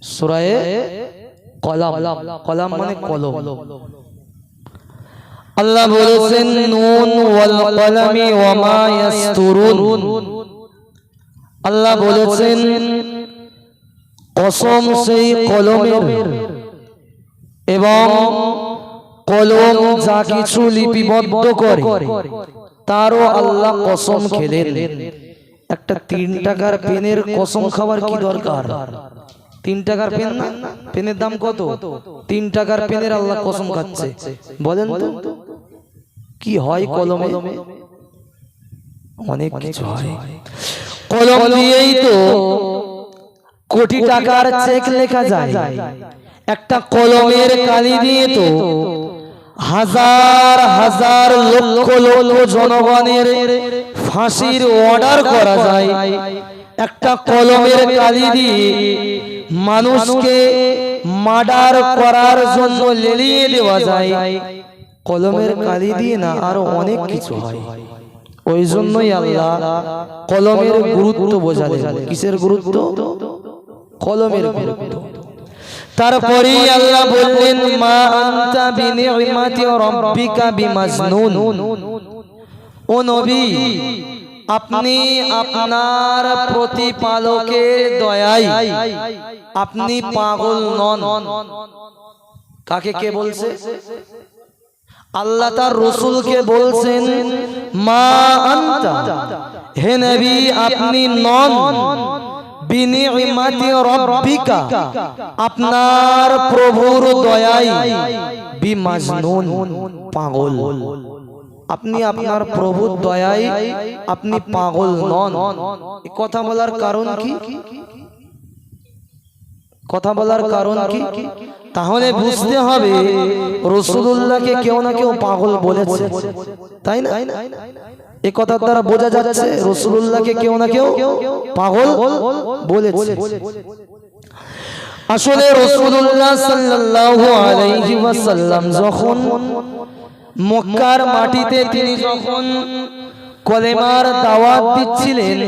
সূরা কলম, কলম মানে কলম। আল্লাহ বলেছেন নুন ওয়াল কলামি ওয়া মা ইয়াসতুরুন। আল্লাহ বলেছেন কসম সেই কলমের এবং কলম যা কিছু লিপিবদ্ধ করে তারও আল্লাহ কসম খেলেন। একটা 3 টাকার পেনের কসম খাবার কি দরকার? 3 টাকার পেন না, পেনের দাম কত? 3 টাকার পেনের আল্লাহ কসম খাচ্ছে। বলেন তো কি হয় কলমে? অনেক কিছু হয়। কলম দিয়েই তো কোটি টাকার চেক লেখা যায়। একটা কলমের কালি দিয়ে তো হাজার হাজার লক্ষ লক্ষ জনগণের ফাঁসির অর্ডার করা যায়। একটা কলমের কালি দিয়ে মানুষকে মার্ডার করার জন্য লেলিয়ে দেওয়া যায়। কলমের কালি দিয়ে না আরো অনেক কিছু হয়। ওই জন্যই আল্লাহ কলমের গুরুত্ব বোঝালেন। কিসের গুরুত্ব? কলমের গুরুত্ব। তারপরে আল্লাহ বললেন মা আনতা বিনিমাতি রাব্বিকা বিমাজনুন। ও নবী, আপনি আপনার প্রতিপালকের দয়ায় আপনি পাগল নন। কাকে কে বলছে? আল্লাহ তার রাসূলকে বলছেন মা আনতা, হে নবী আপনি নন বিনিমাতি রাব্বিকা, আপনার প্রভুর দয়ায় বিমাজনুন, পাগল। আপনি আপনার প্রভুর দয়ায় আপনি পাগল নন। এই কথা বলার কারণ কি? কথা বলার কারণ কি? তাহলে বুঝতে হবে রাসূলুল্লাহকে কেউ না কেউ পাগল বলেছে, তাই না? এই কথার দ্বারা বোঝা যাচ্ছে রাসূলুল্লাহকে কেউ না কেউ পাগল বলেছে। আসলে রাসূলুল্লাহ সাল্লাল্লাহু আলাইহি ওয়াসাল্লাম যখন মক্কার মাটিতে তিনি যখন কলেমার দাওয়াত দিচ্ছিলেন,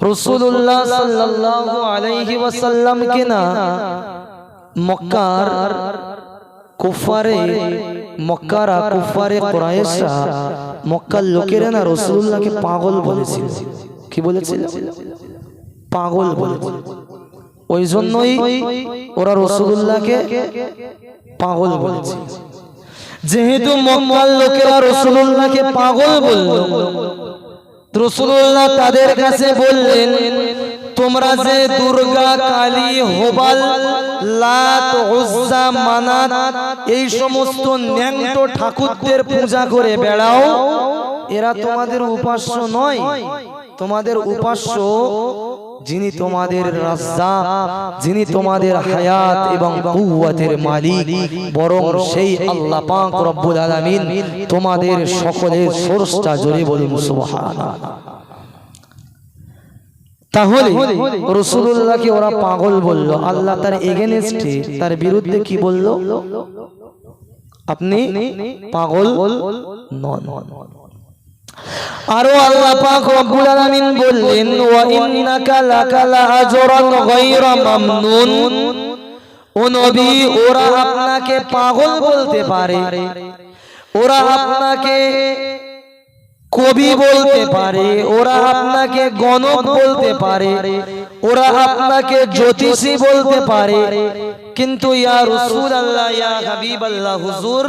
রাসূলুল্লাহ সাল্লাল্লাহু আলাইহি ওয়াসাল্লামকে না মক্কার কুফারে কুরাইশরা, মক্কার লোকেরা না রাসূলুল্লাহকে পাগল বলেছিল। কি বলেছিল? পাগল বলেছিল। ওই জন্যই ওরা রাসূলুল্লাহকে পাগল বলেছিল। যেহেতু মক্কার লোকেরা রাসূলুল্লাহকে পাগল বলল, রাসূলুল্লাহ তাদের কাছে বললেন তোমরা যে দুর্গা, কালী, হোবাল, লাত, উজ্জা, মানাত এই সমস্ত ন্যাংটো ঠাকুরদের পূজা করে বেড়াও, এরা তোমাদের উপাস্য নয়। তোমাদের উপাস্য যিনি তোমাদের রাজ্জাক, যিনি তোমাদের হায়াত এবং কুওয়াতের মালিক, বরং সেই আল্লাহ পাক রব্বুল আলামিন তোমাদের সকলের স্রষ্টা। জোরে বলুন সুবহানাল্লাহ। তাহলে রাসূলুল্লাহকে ওরা পাগল বলল, আল্লাহ তার এগেইনস্টে, তার বিরুদ্ধে কি বলল? আপনি পাগল নন। আরো আল্লাহ পাক রব্বুল আলামিন বললেন ওয়া ইন্নাকা লাকালা আজরান গায়রা মামনুন। ও নবী, ওরা আপনাকে পাগল বলতে পারে, ওরা আপনাকে কবি বলতে পারে, ওরা আপনাকে গণক বলতে পারে, ওরা আপনাকে জ্যোতিষী বলতে পারে, কিন্তু ইয়া রাসূলুল্লাহ, ইয়া হাবিবাল্লাহ, হুজুর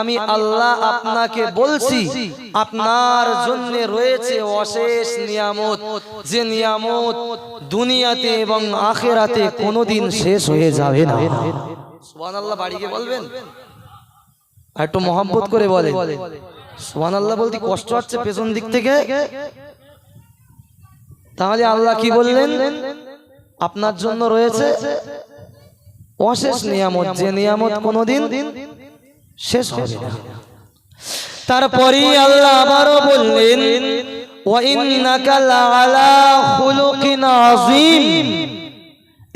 আমি আল্লাহ আপনাকে বলছি আপনার জন্য রয়েছে অশেষ নিয়ামত, যে নিয়ামত দুনিয়াতে এবং আখিরাতে কোনোদিন শেষ হয়ে যাবে না। সুবহানাল্লাহ। বাড়িকে বলবেন, একটু মহব্বত করে বলেন সুবহানাল্লাহ। বলতে কষ্ট হচ্ছে পেছন দিক থেকে। তাহলে আল্লাহ কি বললেন? আপনার জন্য রয়েছে অশেষ নিয়ামত, যে নিয়ামত কোনোদিন শেষ হবে না। তারপরে আল্লাহ আবারও বললেন ওয়া ইন্নাকা লাআলা খুলুকিন আযীম।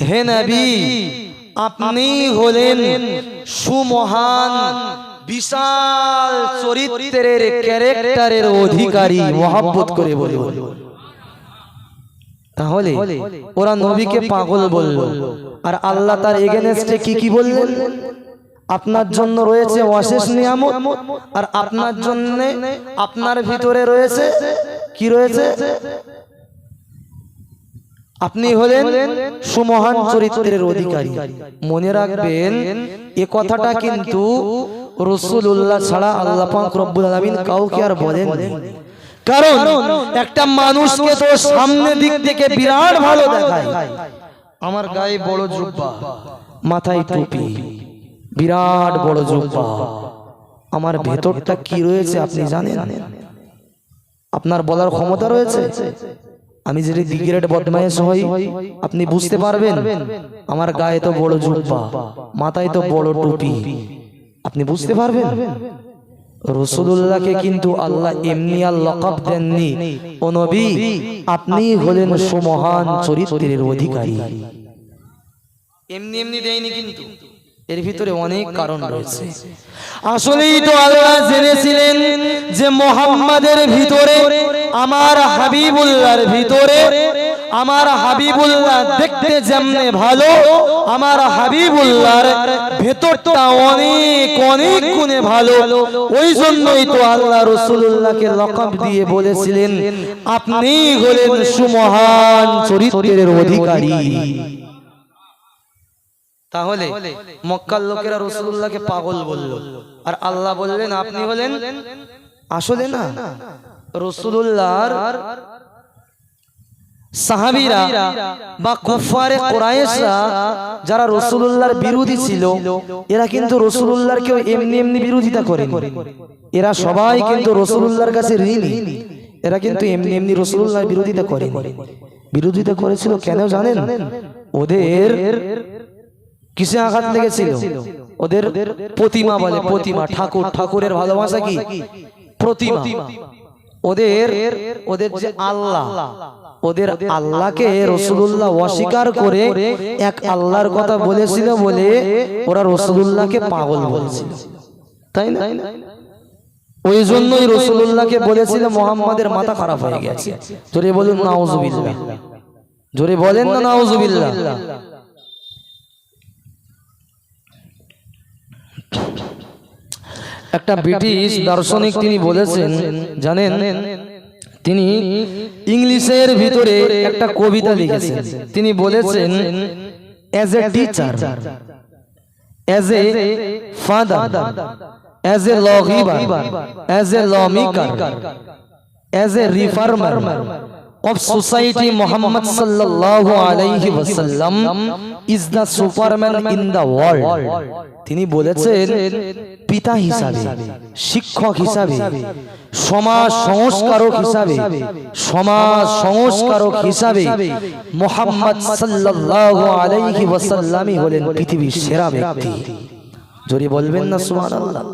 হে নবী, আপনি হলেন সুমহান বিশাল চরিত্রের, ক্যারেক্টারের অধিকারী। মহব্বত করে বলুন। তাহলে ওরা নবীকে পাগল বলল, আর আল্লাহ তার এগেনস্টে কি বললেন? আপনার জন্য রয়েছে অশেষ নিয়ামত, আর আপনার জন্য আপনার ভিতরে রয়েছে কি রয়েছে? আপনি হলেন সুমহান চরিত্রের অধিকারী। মনে রাখবেন, এ কথাটা কিন্তু রাসূলুল্লাহ ছাড়া আল্লাহ পাক রব্বুল আলামিন কাউকে আর বলেন। কারণ একটা মানুষকে তো সামনে দিক থেকে বিরাট ভালো দেখায়, আমার গায়ে বড় জুব্বা, মাথায় টুপি, বিরাট বড় জুব্বা, আমার ভেতরটা কি রয়েছে আপনি জানেন? আপনার বলার ক্ষমতা রয়েছে? আমি যদি দিগিরেট বদমাইশ হই আপনি বুঝতে পারবেন? আমার গায়ে তো বড় জুব্বা, মাথায় তো বড় টুপি, আপনি বুঝতে পারবেন? রাসূলুল্লাহকে কিন্তু আল্লাহ এমনি আর লকব দেননি, ও নবী আপনি হলেন সুমহান চরিত্রের অধিকারী। এমনি এমনি দেয়নি, কিন্তু এর ভিতরে অনেক কারণ রয়েছে। আসলেই তো আল্লাহ জেনেছিলেন যে মুহাম্মাদের ভিতরে, আমার হাবিবুল্লাহর ভিতরে, আমার হাবিবুল্লাহ দেখতে যেমনে ভালো, আমার হাবিবুল্লাহর ভেতরটা অনেক অনেক গুণে ভালো। ওই জন্যই তো আল্লাহ রাসূলুল্লাহকে লকব দিয়ে বলেছিলেন আপনি হলেন সুমহান চরিত্রের অধিকারী। তাহলে মক্কার লোকেরা রাসূলুল্লাহকে পাগল বলল, আর আল্লাহ বললেন আপনি হলেন, আসলে না, রাসূলুল্লাহর সাহাবীরা বা কুফারে কুরাইশরা যারা রাসূলুল্লাহর বিরোধী ছিল, এরা কিন্তু রাসূলুল্লাহর কেউ এমনি এমনি বিরোধিতা করেনি। এরা সবাই কিন্তু রাসূলুল্লাহর কাছে ঋণী। এরা কিন্তু এমনি এমনি রাসূলুল্লাহর বিরোধিতা করেনি। বিরোধিতা করেছিল কেন জানেন? ওদের কিসে আঘাত লেগেছিল? ওদের প্রতিমা বলে, প্রতিমা, ঠাকুর, ঠাকুরের ভালোবাসা কি? প্রতিমা। ওদের যে আল্লাহ, ওদের আল্লাহকে রাসূলুল্লাহ অস্বীকার করে এক আল্লাহর কথা বলেছিল বলে ওরা রাসূলুল্লাহকে পাগল বলেছিল, তাই না? ওই জন্যই রাসূলুল্লাহকে বলেছিল মুহাম্মাদের মাথা খারাপ হয়ে গেছে। জোরে বলুন নাউজুবিল্লাহ, জোরে বলেন না নাউজুবিল্লাহ। একটা ব্রিটিশ দার্শনিক তিনি বলেছেন জানেন, তিনি ইংলিশের ভিতরে একটা কবিতা লিখেছেন। তিনি বলেছেন as a teacher, as a father, as a lawgiver, as a lawmaker, as a reformer of society, Muhammad sallallahu alayhi wasallam is the superman in the world. তিনি বলেছেন পিতা হিসাবে, শিক্ষক হিসাবে, সমাজ সংস্কারক হিসাবে, সমাজ সংস্কারক হিসাবে মুহাম্মদ সাল্লাল্লাহু আলাইহি ওয়াসাল্লামই হলেন পৃথিবীর সেরা ব্যক্তি। জোরে বলবেন না সুবহানাল্লাহ।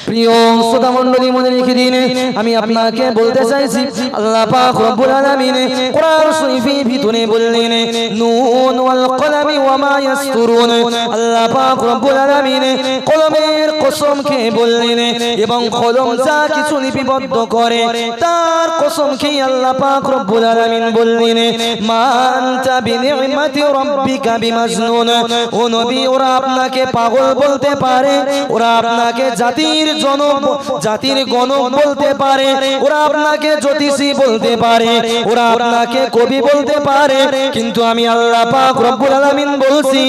প্রিয় শ্রোতা মণ্ডলী, মনে রেখে দিন, আমি আপনাকে বলতে চাইছি আল্লাহ পাক রব্বুল আলামিন কোরআন শরীফের ভিতরে বললেন নুন ওয়াল কলামি ওয়া মা ইয়াসতুরুন। আল্লাহ পাক রব্বুল আলামিন কলমের কসম খেয়ে বললেন, এবং কলম যা কিছু লিপিবদ্ধ করে তার কসম খেয়ে আল্লাহ পাক রব্বুল আলামিন বললেন মা আনতা বিনি'মাতি রাব্বিকা বিমাজনুন। ও নবী, ওরা আপনাকে পাগল বলতে পারে, ওরা আপনাকে জাতির গণক বলতে পারে, ওরা আপনাকে জ্যোতিষী বলতে পারে, ওরা আপনাকে কবি বলতে পারে, কিন্তু আমি আল্লাহ পাক রব্বুল আলামিন বলছি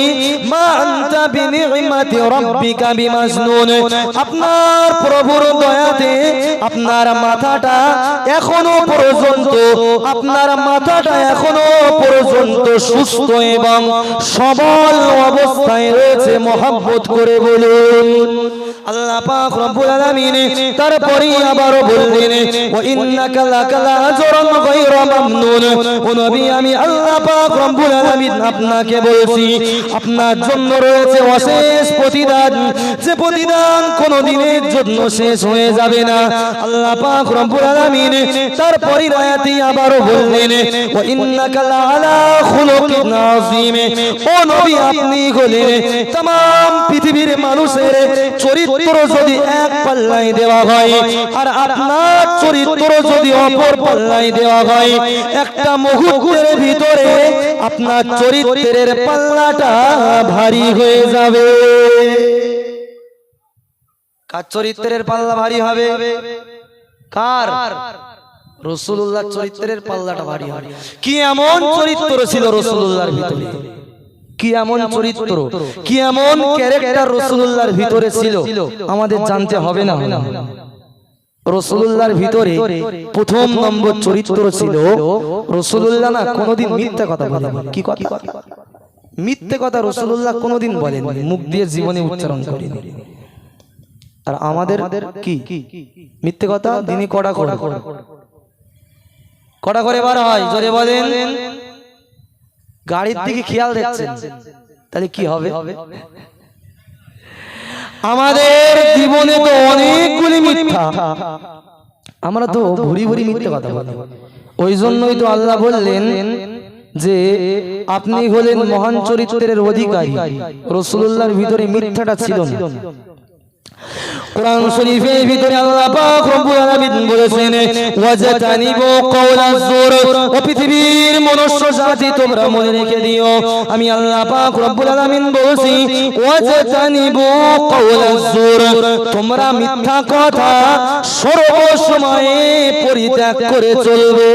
মা আনতা বিনি'মাতি রাব্বিকা বিমাজনুন। আপনার প্রভুর দয়াতে আপনার মাথাটা এখনো পর্যন্ত, আপনার মাথাটা এখনো পর্যন্ত সুস্থ এবং সবল অবস্থায় রয়েছে। মহব্বত করে বলুন আল্লাহ পাক রব্বুল আলামিন। তারপরে আবার বললেন ওয়া ইন্নাকা লাকালা আজরান গায়রা মামনুন। ও নবী, আমি আল্লাহ পাক রব্বুল আলামিন আপনাকে বলছি আপনার জন্য রয়েছে অশেষ প্রতিদান, যে প্রতিদান ইমান কোনদিনের জন্য শেষ হয়ে যাবে না। আল্লাহ পাক রব্বুল আলামিন তার পরের আয়াতে আবারও বললেন ওয়া ইন্নাকা লাআলা খুলুকিন আযীম। ও নবী, আপনি হলেন तमाम পৃথিবীর মানুষের চরিত্র যদি এক পাল্লায় দেওয়া হয় আর আপনার চরিত্র যদি অপর পাল্লায় দেওয়া হয়, একটা মুহূর্তের ভিতরে আপনার চরিত্রের পাল্লাটা ভারী হয়ে যাবে। কার চরিত্রের পাল্লা ভারী হবে? কার? রাসূলুল্লাহর চরিত্রের পাল্লাটা ভারী হবে। কি এমন চরিত্র ছিল রাসূলুল্লাহর ভিতরে, কি এমন চরিত্র, কি এমন ক্যারেক্টার রাসূলুল্লাহর ভিতরে ছিল, আমাদের জানতে হবে না? রাসূলুল্লাহর ভিতরে প্রথম নম্বর চরিত্র ছিল, রাসূলুল্লাহ না কোনোদিন মিথ্যা কথা বলেন। কি কথা? মিথ্যে কথা রাসূলুল্লাহ কোনোদিন বলেন, মুখ দিয়ে জীবনে উচ্চারণ করেন। আর আমাদের কি মিথ্যে কথা দিনে কড়া কড়া কড়া করে বার হয়। জোরে বলেন। গাড়ির দিকে খেয়াল রাখছেন, তাহলে কি হবে? আমাদের জীবনে তো অনেকগুলি মিথ্যা, আমরা তো ভুরি ভুরি মিথ্যে কথা বলি। ওই জন্যই তো আল্লাহ বললেন যে আপনি হলেন মহান চরিত্রের অধিকারী। রাসূলুল্লাহর ভিতরে মিথ্যাটা ছিল না। কোরআন শরীফের ভিতরে আল্লাহ পাক রব্বুল আলামিন বলেছেন ওয়াজাতানিবু কাওলাজ জুর। ও পৃথিবীর মনুষ্য জাতি, তোমরা মনে রেখে দিও, আমি আল্লাহ পাক রব্বুল আলামিন বলছি ওয়াজাতানিবু কাওলাজ জুর, তোমরা মিথ্যা কথা সর্বসময়ে পরিত্যাগ করে চলবে।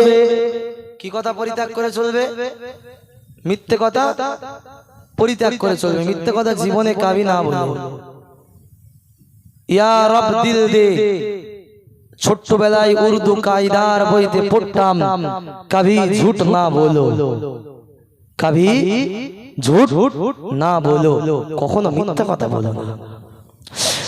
কি কথা পরিত্যাগ করে চলবে? মিথ্যে কথা পরিত্যাগ করে চলবে। মিথ্যে কথা জীবনে কাবি না বলবো। ইয়া রব দিল দে, ছোট্টবেলায় উর্দু কায়দার বইতে পড়তাম, কবি ঝুট না বলো, কবি ঝুট না বলো, কখনো মিথ্যা কথা বলো না।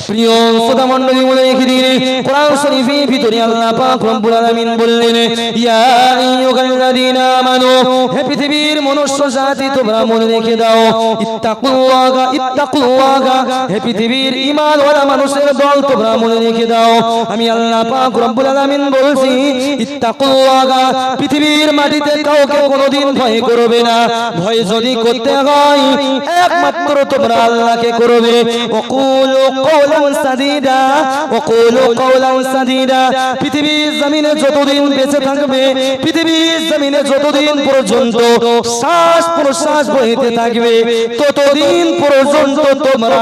প্রিয় শ্রোতা মণ্ডলী, বলে রেখে দিন কোরআন শরীফের ভিতরে আল্লাহ পাক রব্বুল আলামিন বললেন ইয়া আইয়ুহাল্লাযীনা আমানু, হে পৃথিবীর মনুষ্য জাতি, তোমরা মনে রেখে দাও, ইত্তাকুল্লাহা ইত্তাকুল্লাহা, হে পৃথিবীর ঈমানওয়ালা মানুষের দল, তোমরা মনে রেখে দাও, আমি আল্লাহ পাক রব্বুল আলামিন বলছি ইত্তাকুল্লাহা, পৃথিবীর মাটিতে কাউকে কোনোদিন ভয় করবে না। ভয় যদি করতে হয় একমাত্র তোমরা আল্লাহকে করবে। ওয়াকুলু কওলান সাদীদা, ওয়াকুলু কওলান সাদীদা, পৃথিবীর জমিনে যতদিন বেঁচে থাকবে, পৃথিবীর জমিনে যতদিন পর্যন্ত শ্বাস প্রশ্বাস বইতে থাকবে, ততদিন পর্যন্ত তোমরা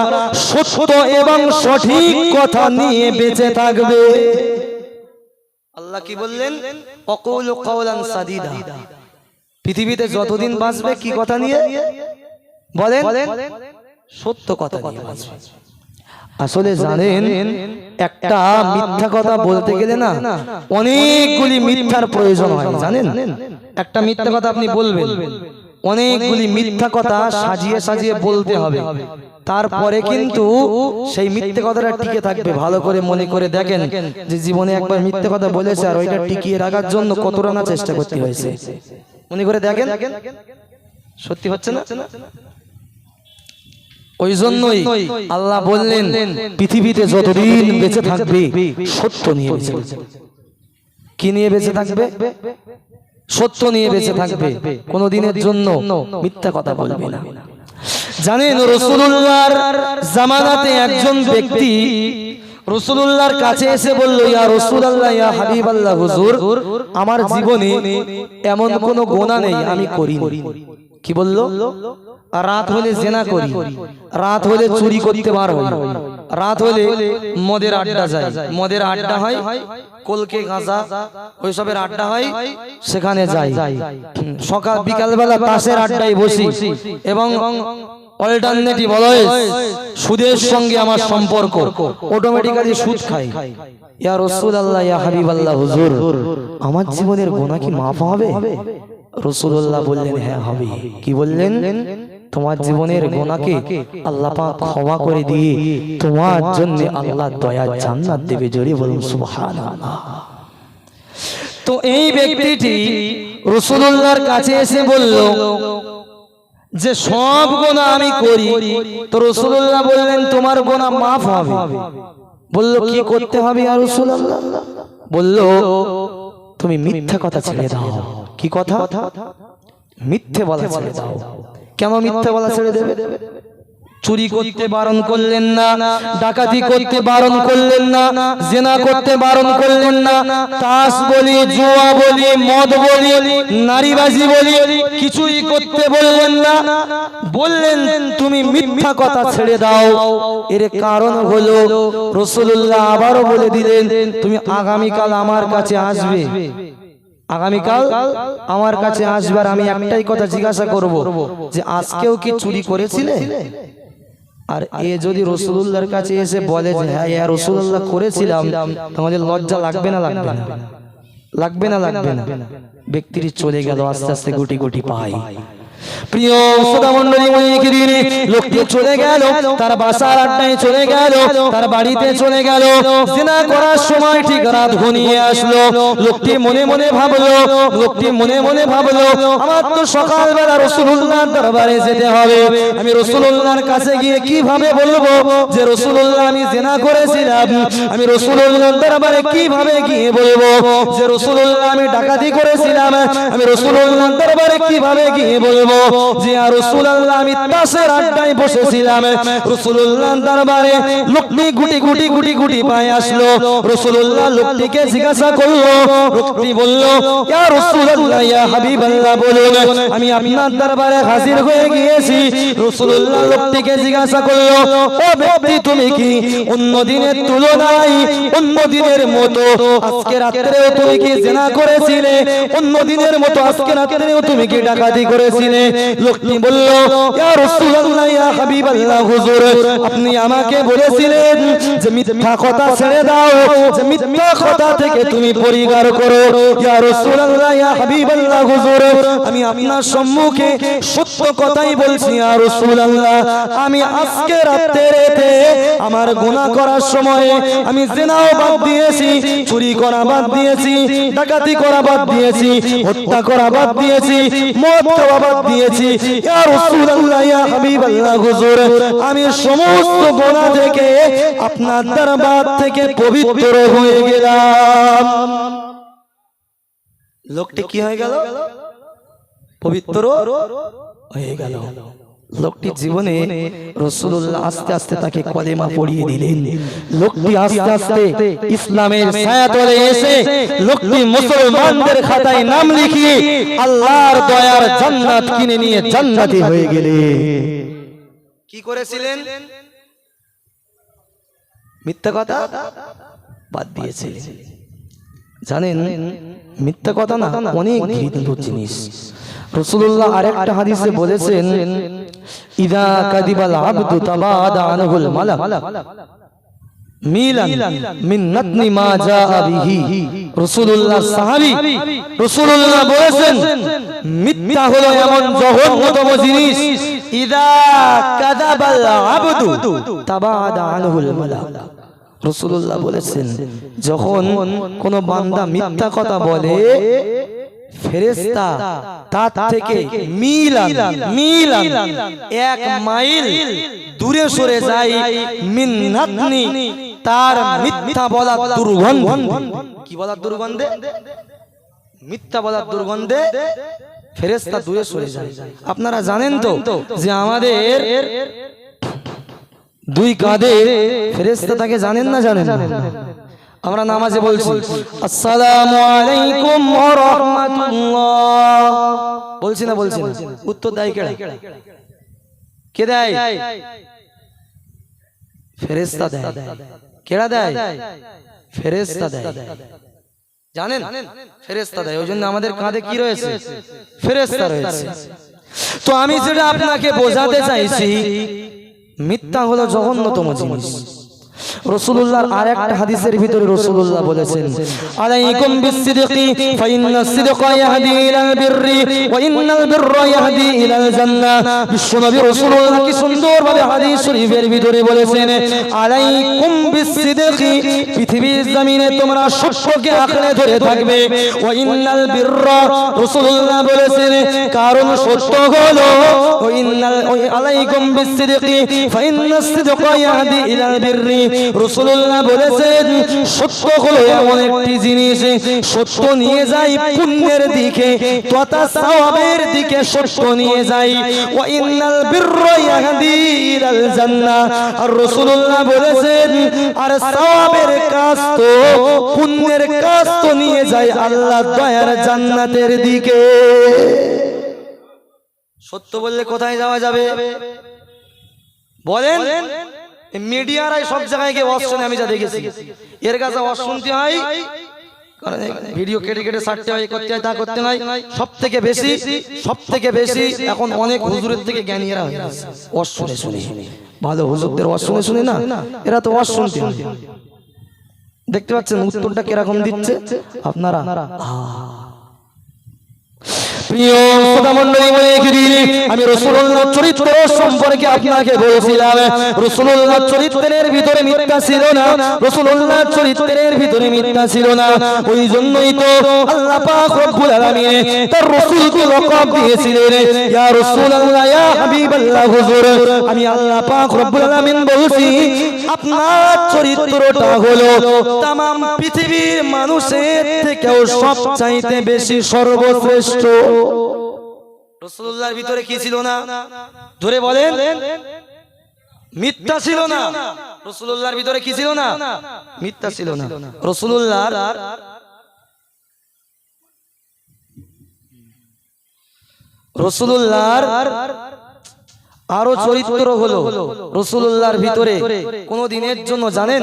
সত্য এবং সঠিক কথা নিয়ে বেঁচে থাকবে। আল্লাহ কি বললেন? ওয়াকুলু কওলান সাদীদা, পৃথিবীতে যতদিন বাঁচবে কি কথা নিয়ে বলেন? সত্য কথা নিয়ে বাঁচবে। আসলে জানেন, একটা মিথ্যা কথা বলতে গেলে না অনেকগুলি মিথ্যার প্রয়োজন হয়। জানেন, একটা মিথ্যা কথা আপনি বলবেন, অনেকগুলি মিথ্যা কথা সাজিয়ে সাজিয়ে বলতে হবে, তারপরে কিন্তু সেই মিথ্যে কথাটা টিকে থাকবে। ভালো করে মনে করে দেখেন যে জীবনে একবার মিথ্যে কথা বলেছে আর ওইটা টিকিয়ে রাখার জন্য কতটা না চেষ্টা করতে হয়েছে। মনে করে দেখেন, সত্যি হচ্ছে না? ওই জন্যই আল্লাহ বললেন পৃথিবীতে যতদিন বেঁচে থাকবে সত্য নিয়ে বেঁচে থাকবে। কি নিয়ে বেঁচে থাকবে? সত্য নিয়ে বেঁচে থাকবে, কোনদিনের জন্য মিথ্যা কথা বলবে না। জানেন, রাসূলুল্লাহর জামানাতে একজন ব্যক্তি রাসূলুল্লাহর কাছে এসে বলল, ইয়া রাসূলুল্লাহ, ইয়া হাবিবাল্লাহ, হুজুর, আমার জীবনে এমন কোনো গুনাহ নেই আমি করিনি। কি বলল? রাত হলে জেনা করি, রাত হলে চুরি করতে বার হই, রাত হলে মদের আড্ডা যায়, মদের আড্ডা হয়, কলকে গাঁজা ওইসবের আড্ডা হয়, সেখানে যাই, সকাল বিকাল বেলা তাসের আড্ডায় বসি, এবং অল্টারনেটিভ অলওয়েজ সুদের সঙ্গে আমার সম্পর্ক, অটোমেটিক্যালি সুদ খাই। ইয়া রাসূলুল্লাহ, ইয়া হাবিবাল্লাহ, হুজুর, আমার জীবনের গুনাহ কি মাফ হবে? রাসূলুল্লাহ বললেন, হ্যাঁ হবে। কি বললেন? তোমার জীবনের গুনাহকে আল্লাহ পাক ক্ষমা করে দিয়ে তোমার জন্য আল্লাহ দয়া জান্নাত দেবে। জোরে বলুন সুবহানাল্লাহ। তো এই ব্যক্তিটি রাসূলুল্লাহর কাছে এসে বলল যে সব গুনাহ আমি করি, তো রাসূলুল্লাহ বললেন তোমার গুনাহ মাফ হবে। বলল কি করতে হবে ইয়া রাসূলুল্লাহ? বলল তুমি মিথ্যা কথা ছেড়ে দাও। কি কথা? মিথ্যে বলা ছেড়ে দাও। কেন মিথ্যে বলা ছেড়ে দেবে? চুরি করতে বারণ করলেন না, ডাকাতি করতে বারণ করলেন না, জিনা করতে বারণ করলেন না, তাস বলি, জুয়া বলি, মদ বলি, নারীবাজি বলি কিছুই করতে বললেন না। বললেন তুমি মিথ্যা কথা ছেড়ে দাও। এর কারণ হলো রাসূলুল্লাহ আবারও বলে দিলেন তুমি আগামীকাল আমার কাছে আসবে। আগামীকাল আমার কাছে আসবার আমি একটাই কথা জিজ্ঞাসা করব যে আজকেও কি চুরি করেছিলে? আর এ যদি রাসূলুল্লাহর কাছে এসে বলে যে হ্যাঁ ইয়া রাসূলুল্লাহ করেছিলাম, তোমাদের লজ্জা লাগবে না? লাগবে না? লাগবে না? লাগবে না? ব্যক্তিটি চলে গেল আস্তে আস্তে গুটি গুটি পায়। প্রিয় শ্রোতা মণ্ডলী, লোকটি চলে গেল, তার বাসার আড্ডায় চলে গেল, তার বাড়িতে চলে গেল। জিনা করার সময় ঠিক রাত ঘনিয়ে আসলো। লোকটি মনে মনে ভাবলো, আমার তো সকালবেলা রাসূলুল্লাহর দরবারে যেতে হবে। আমি রাসূলুল্লাহর কাছে গিয়ে কিভাবে বলবো যে রাসূলুল্লাহ আমি জিনা করেছিলাম? আমি রাসূলুল্লাহর দরবারে কিভাবে গিয়ে বলবো যে রাসূলুল্লাহ আমি ডাকাতি করেছিলাম? আমি রাসূলুল্লাহর দরবারে কিভাবে গিয়ে বলবো যে ইয়া রাসূলুল্লাহ আমি তাসের আড্ডায় বসেছিলাম? রাসূলুল্লাহর দরবারে লোকটি গুটি গুটি পায়ে আসলো। রাসূলুল্লাহ লোকটিকে জিজ্ঞাসা করলো, লোকটি বলল ইয়া রাসূলুল্লাহ ইয়া হাবিবাল্লাহ বলুন আমি আপনার দরবারে হাজির হয়ে গিয়েছি। রাসূলুল্লাহ লোকটিকে জিজ্ঞাসা করলো ও ব্যক্তি তুমি কি অন্য দিনের তুলনায় অন্য দিনের মতো আজকে রাতেও তুমি কি জিনা করেছিলে? অন্য দিনের মতো আজকে রাতেও তুমি কি ডাকাতি করেছিলে? লোকটি বলল ইয়া রাসূলুল্লাহ ইয়া হাবিবাল্লাহ হুজুর আপনি আমাকে বলেছিলেন যে মিথ্যা কথা ছেড়ে দাও, যে মিথ্যা কথা থেকে তুমি পরিহার করো। ইয়া রাসূলুল্লাহ ইয়া হাবিবাল্লাহ হুজুর আমি আপনার সম্মুখে সত্য কথাই বলছি ইয়া রাসূলুল্লাহ। আমি আজকে রাতে আমার গুনাহ করার সময় আমি জিনাও বাদ দিয়েছি, চুরি করা বাদ দিয়েছি, ডাকাতি করা বাদ দিয়েছি, হত্যা করা বাদ দিয়েছি, মদ খাওয়া বাদ দিয়েছি। ইয়া রাসূলুল্লাহ ইয়া হাবিবাল্লাহ হুজুর আমি সমস্ত গুনাহ থেকে আপনার দরবার থেকে পবিত্র হয়ে গেলাম। লোকটি কি হয়ে গেল? পবিত্র হয়ে গেল। লোকটি জীবনে রাসূলুল্লাহ আস্তে আস্তে তাকে কলেমা পড়িয়ে দিলেন। লোকটি আস্তে আস্তে ইসলামের ছায়াতলে এসে লোকটি মুসলমানদের খাতায় নাম লিখিয়ে আল্লাহর দয়ার জান্নাত কিনে নিয়ে জান্নাতি হয়ে গেলেন। কি করেছিলেন? মিথ্যা কথা বাদ দিয়েছিলেন। জানেন মিথ্যা কথা না অনেক ঘৃণিত জিনিস। রাসূলুল্লাহ আরেকটা হাদিসে বলেছেন ইদা কাদিবাল আবদু তাবাদা আনহুল মালাক মিলান মিন নাতনি মা জাআ বিহি। রাসূলুল্লাহ সাহাবী রাসূলুল্লাহ বলেছেন মিথ্যা হলো এমন জঘন্যতম জিনিস ইদা কাদাবাল আবদু তাবাদা আনহুল মালাক। রাসূলুল্লাহ বলেছেন যখন কোন বান্দা মিথ্যা কথা বলে ফেরেশতা তার থেকে মিলান 1 মাইল দূরে সরে যায় মিন নাতনি তার মিথ্যা বলার দুর্গন্ধ। কি বলার দুর্গন্ধে? মিথ্যা বলার দুর্গন্ধে ফেরেশতা দূরে সরে যায়। আপনারা জানেন তো যে আমাদের দুই কাঁধে ফেরেশতা থাকে, জানেন না? জানেন না? আমরা নামাজে বলছি আসসালামু আলাইকুম ওয়া রাহমাতুল্লাহ, বলছি না? বলছি না? উত্তর দেয় কেডা? কে দেয়? ফেরেশতা দেয়। কেডা দেয়? ফেরেশতা দেয়। জানেন ফেরেশতা দেয়। ওই জন্য আমাদের কাঁধে কি রয়েছে? ফেরেশতা রয়েছে। তো আমি যেটা আপনাকে বোঝাতে চাইছি মিথ্যা হলো জঘন্যতম জিনিস। রাসূলুল্লাহর আরেকটা হাদিসের ভিতরে রাসূলুল্লাহ বলেছেন আলাইকুম বিসসিদকি ফাইন্নাস সিদকা ইয়াহদি ইলাল বিররি ওয়া ইন্নাল বিররা ইয়াহদি ইলাল জান্নাহ। বিশ্বনবী রাসূলুল্লাহ কি সুন্দরভাবে হাদিস শরীফের ভিতরে বলেছেন আলাইকুম বিসসিদকি পৃথিবীর জমিনে তোমরা সত্যকে আঁকড়ে ধরে থাকবে। ওয়া ইন্নাল বিররা রাসূলুল্লাহ বলেছেন কারণ সত্য হলো ওয়া আলাইকুম বিসসিদকি ফাইন্নাস সিদকা ইয়াহদি ইলাল বিররি। রাসূলুল্লাহ বলেছেন সত্য হলো এমন একটি জিনিস, সত্য নিয়ে যায় পুণ্যের দিকে তথা সওয়াবের দিকে সত্য নিয়ে যায়। ওয়া ইন্নাল বিররা ইয়াহদি ইলাল জান্নাহ। আর রাসূলুল্লাহ বলেছেন আর সওয়াবের কাজ তো পুণ্যের কাজ তো নিয়ে যায় আল্লাহর দয়ার জান্নাতের দিকে। সত্য বললে কোথায় যাওয়া যাবে বলেন? মিডিয়ারাই সব জায়গায় গিয়ে ওয়াজ শুনে, আমি যা দেখেছি। এর কাছে ওয়াজ শুনতে হয়, ভিডিও কেটে কেটে ছাড়তে হয়, করতে হয়, তা করতে হয়। সব থেকে বেশি এখন অনেক হুজুরের থেকে জ্ঞানীরা হয়ে গেছে ওয়াজ শুনে শুনে। ভালো হুজুরদের ওয়াজ শুনে শুনে না, এরা তো ওয়াজ শুনতে হয়। দেখতে পাচ্ছেন উত্তরটা কিরকম দিচ্ছে আপনারা? প্রিয় শ্রোতামণ্ডলী, আমি রাসূলুল্লাহর চরিত্র সম্পর্কে আপনাকে বলেছিলাম। রাসূলুল্লাহর চরিত্রের ভিতরে মিথ্যা ছিল না, রাসূলুল্লাহর চরিত্রের ভিতরে মিথ্যা ছিল না। ওই জন্যই তো আল্লাহ পাক রব্বুল আলামিন তার রাসূলকে লকব দিয়েছিলেন ইয়া রাসূলুল্লাহ, ইয়া হাবিবাল্লাহ। হুজুর, আমি আল্লাহ পাক রব্বুল আলামিন বলছি আপনার চরিত্রটা হলো तमाम পৃথিবীর মানুষের থেকেও সবচাইতে বেশি সর্বশ্রেষ্ঠ। রাসূলুল্লাহর ভিতরে কি ছিল না? ধরে বলেন। মিথ্যা ছিল না। রাসূলুল্লাহর ভিতরে কি ছিল না? মিথ্যা ছিল না। রাসূলুল্লাহর আরো চরিত্র হলো রাসূলুল্লাহর ভিতরে কোন দিনের জন্য জানেন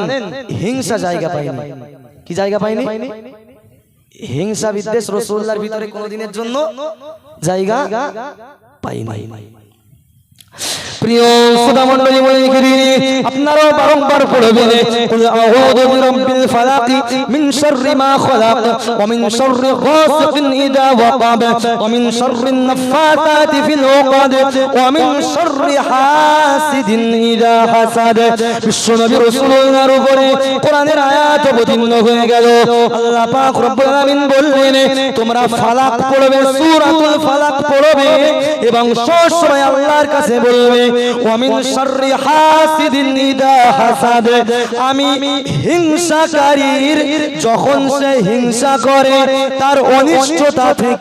হিংসা জায়গা পায়নি। কি জায়গা পায়নি? হিংসা বিদ্বেষ রাসূলুল্লাহর ভিতরে কোন দিনের জন্য জায়গা পায়নি। প্রিয় শ্রোতামণ্ডলী, আপনারাও বারংবার পড়বেন কুল আউযু বিরাব্বিল ফালাক মিন শাররি মা খালাক ওয়া মিন শাররি গাসিকিন ইযা ওয়াকাব ওয়া মিন শাররিন নাফাতাতি ফিল উকাদ ওয়া মিন শাররি হাসিদিন ইযা হাসাদ। বিশ্বনবী রাসূলুল্লাহর উপরে কোরআনের আয়াত অবতীর্ণ হয়ে গেল। আল্লাহ পাক রব্বুল আলামিন বললেন তোমরা ফালাক পড়বে, সূরাতুল ফালাক পড়বে এবং সব সময় আল্লাহর কাছে বলবে ওয়া মিন শাররি হাসিদিন ইযা হাসাদ। আমি হিংসাকারীর যখন সে হিংসা করে তার অনিষ্টতা থেকে